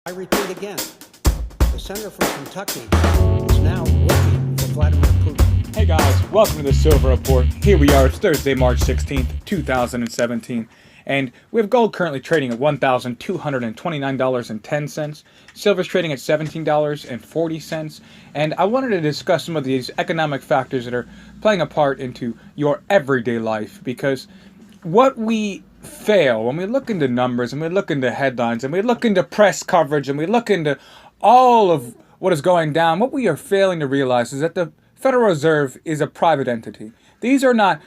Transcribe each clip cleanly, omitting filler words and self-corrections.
I repeat again, the senator from Kentucky is now working for Vladimir Putin. Hey guys, welcome to the Silver Report. Here we are, it's Thursday, March 16th, 2017. And we have gold currently trading at $1,229.10. Silver's trading at $17.40. And I wanted to discuss some of these economic factors that are playing a part into your everyday life. Because what we fail when we look into numbers and we look into headlines and we look into press coverage and we look into all of what is going down, what we are failing to realize is that the Federal Reserve is a private entity. These are not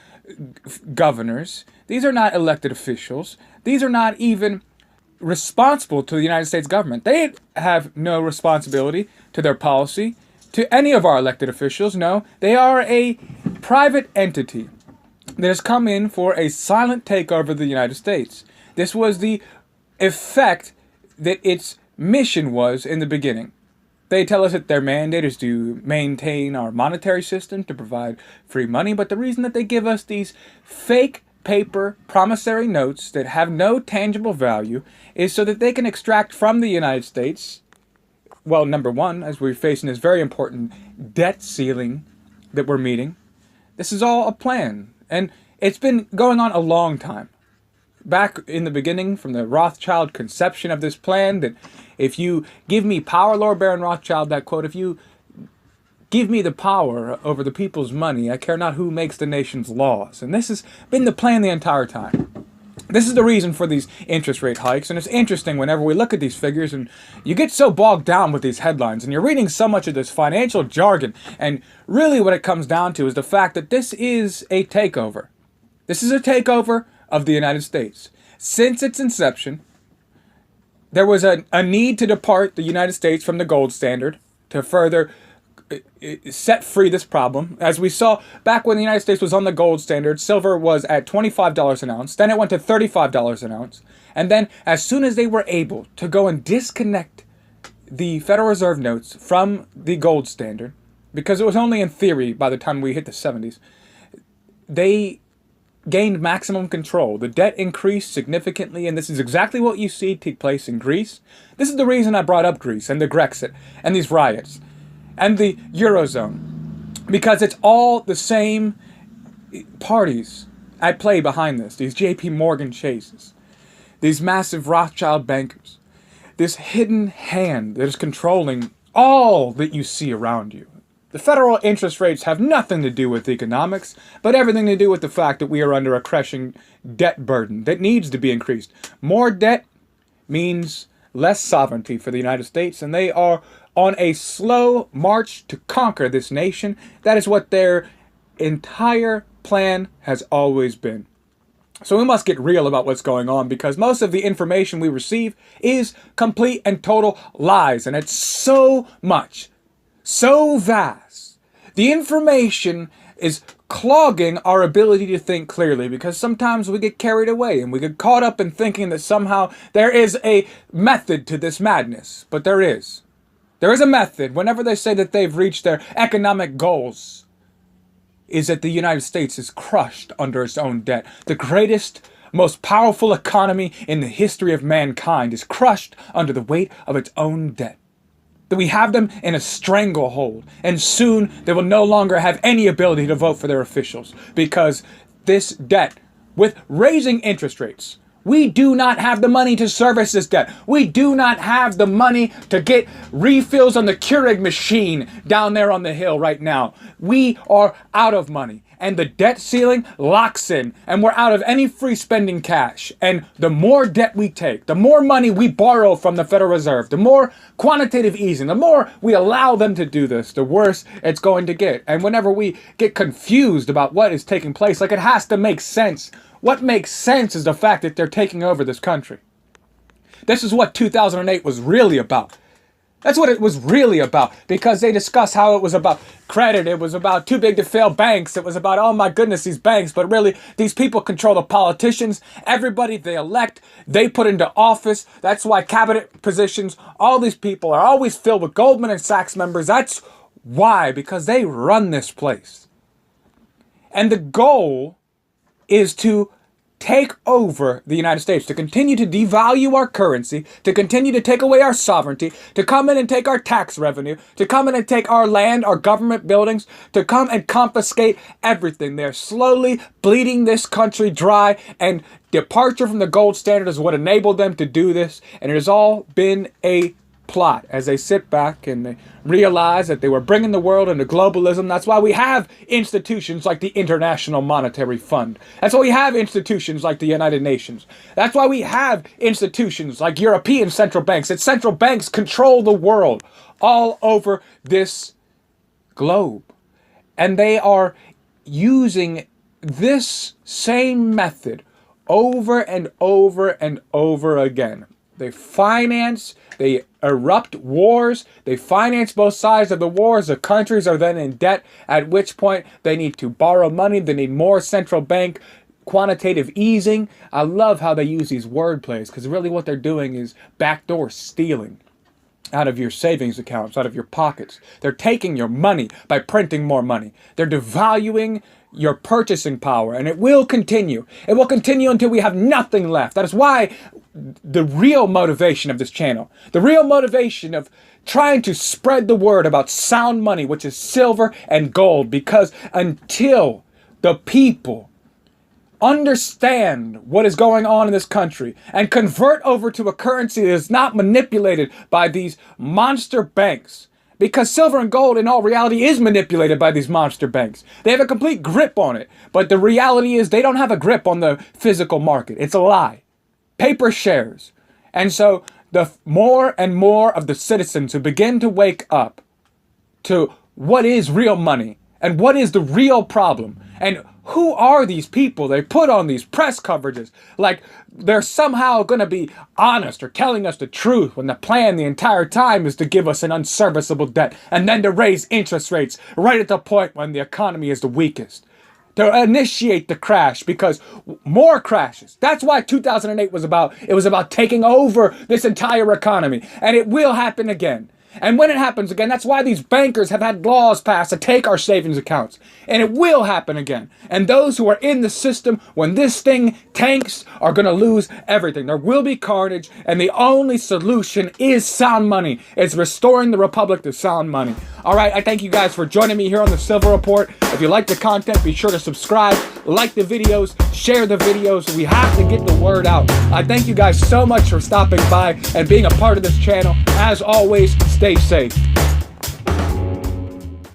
governors. These are not elected officials. These are not even responsible to the United States government. They have no responsibility to their policy, to any of our elected officials. No, they are a private entity that has come in for a silent takeover of the United States. This was the effect that its mission was in the beginning. They tell us that their mandate is to maintain our monetary system, to provide free money, but the reason that they give us these fake paper promissory notes that have no tangible value is so that they can extract from the United States, well, number one, as we're facing this very important debt ceiling that we're meeting. This is all a plan, and it's been going on a long time. Back in the beginning, from the Rothschild conception of this plan, that if you give me power, Lord Baron Rothschild, that quote, if you give me the power over the people's money, I care not who makes the nation's laws. And this has been the plan the entire time. This is the reason for these interest rate hikes, and it's interesting whenever we look at these figures and you get so bogged down with these headlines and you're reading so much of this financial jargon, and really what it comes down to is the fact that this is a takeover. This is a takeover of the United States. Since its inception, there was a need to depart the United States from the gold standard to further set free this problem. As we saw back when the United States was on the gold standard, silver was at $25 an ounce, then it went to $35 an ounce, and then as soon as they were able to go and disconnect the Federal Reserve notes from the gold standard, because it was only in theory by the time we hit the 70s, they gained maximum control. The debt increased significantly, and this is exactly what you see take place in Greece. This is the reason I brought up Greece and the Grexit and these riots and the Eurozone, because it's all the same parties at play behind this. These JP Morgan chases, these massive Rothschild bankers, this hidden hand that is controlling all that you see around you. The federal interest rates have nothing to do with economics, but everything to do with the fact that we are under a crushing debt burden that needs to be increased. More debt means less sovereignty for the United States, and they are on a slow march to conquer this nation. That is what their entire plan has always been. So we must get real about what's going on, because most of the information we receive is complete and total lies, and it's so much, so vast. The information is clogging our ability to think clearly, because sometimes we get carried away and we get caught up in thinking that somehow there is a method to this madness. But there is. There is a method. Whenever they say that they've reached their economic goals, is that the United States is crushed under its own debt. The greatest, most powerful economy in the history of mankind is crushed under the weight of its own debt. That we have them in a stranglehold, and soon they will no longer have any ability to vote for their officials, because this debt, with raising interest rates, we do not have the money to service this debt. We do not have the money to get refills on the Keurig machine down there on the hill right now. We are out of money, and the debt ceiling locks in, and we're out of any free spending cash. And the more debt we take, the more money we borrow from the Federal Reserve, the more quantitative easing, the more we allow them to do this, the worse it's going to get. And whenever we get confused about what is taking place, like, it has to make sense. What makes sense is the fact that they're taking over this country. This is what 2008 was really about. That's what it was really about, because they discussed how it was about credit, it was about too big to fail banks, it was about, oh my goodness, these banks, but really, these people control the politicians, everybody they elect, they put into office. That's why cabinet positions, all these people are always filled with Goldman and Sachs members. That's why, because they run this place. And the goal is to take over the United States, to continue to devalue our currency, to continue to take away our sovereignty, to come in and take our tax revenue, to come in and take our land, our government buildings, to come and confiscate everything. They're slowly bleeding this country dry, and departure from the gold standard is what enabled them to do this. And it has all been a plot as they sit back and they realize that they were bringing the world into globalism. That's why we have institutions like the International Monetary Fund. That's why we have institutions like the United Nations. That's why we have institutions like European central banks. That central banks control the world all over this globe. And they are using this same method over and over and over again. They finance, they erupt wars, they finance both sides of the wars. The countries are then in debt, at which point they need to borrow money, they need more central bank quantitative easing. I love how they use these word plays, because really what they're doing is backdoor stealing out of your savings accounts, out of your pockets. They're taking your money by printing more money. They're devaluing your purchasing power, and it will continue. It will continue until we have nothing left. That is why the real motivation of this channel, the real motivation of trying to spread the word about sound money, which is silver and gold, because until the people understand what is going on in this country and convert over to a currency that is not manipulated by these monster banks, because silver and gold in all reality is manipulated by these monster banks. They have a complete grip on it, but the reality is they don't have a grip on the physical market. It's a lie. Paper shares. And so the more and more of the citizens who begin to wake up to what is real money and what is the real problem and who are these people they put on these press coverages like they're somehow going to be honest or telling us the truth, when the plan the entire time is to give us an unserviceable debt and then to raise interest rates right at the point when the economy is the weakest, to initiate the crash, because more crashes. That's why 2008 was about. It was about taking over this entire economy, and it will happen again. And when it happens again, that's why these bankers have had laws passed to take our savings accounts. And it will happen again. And those who are in the system, when this thing tanks, are going to lose everything. There will be carnage, and the only solution is sound money. It's restoring the republic to sound money. All right, I thank you guys for joining me here on the Silver Report. If you like the content, be sure to subscribe, like the videos, share the videos. We have to get the word out. I thank you guys so much for stopping by and being a part of this channel. As always, stay safe.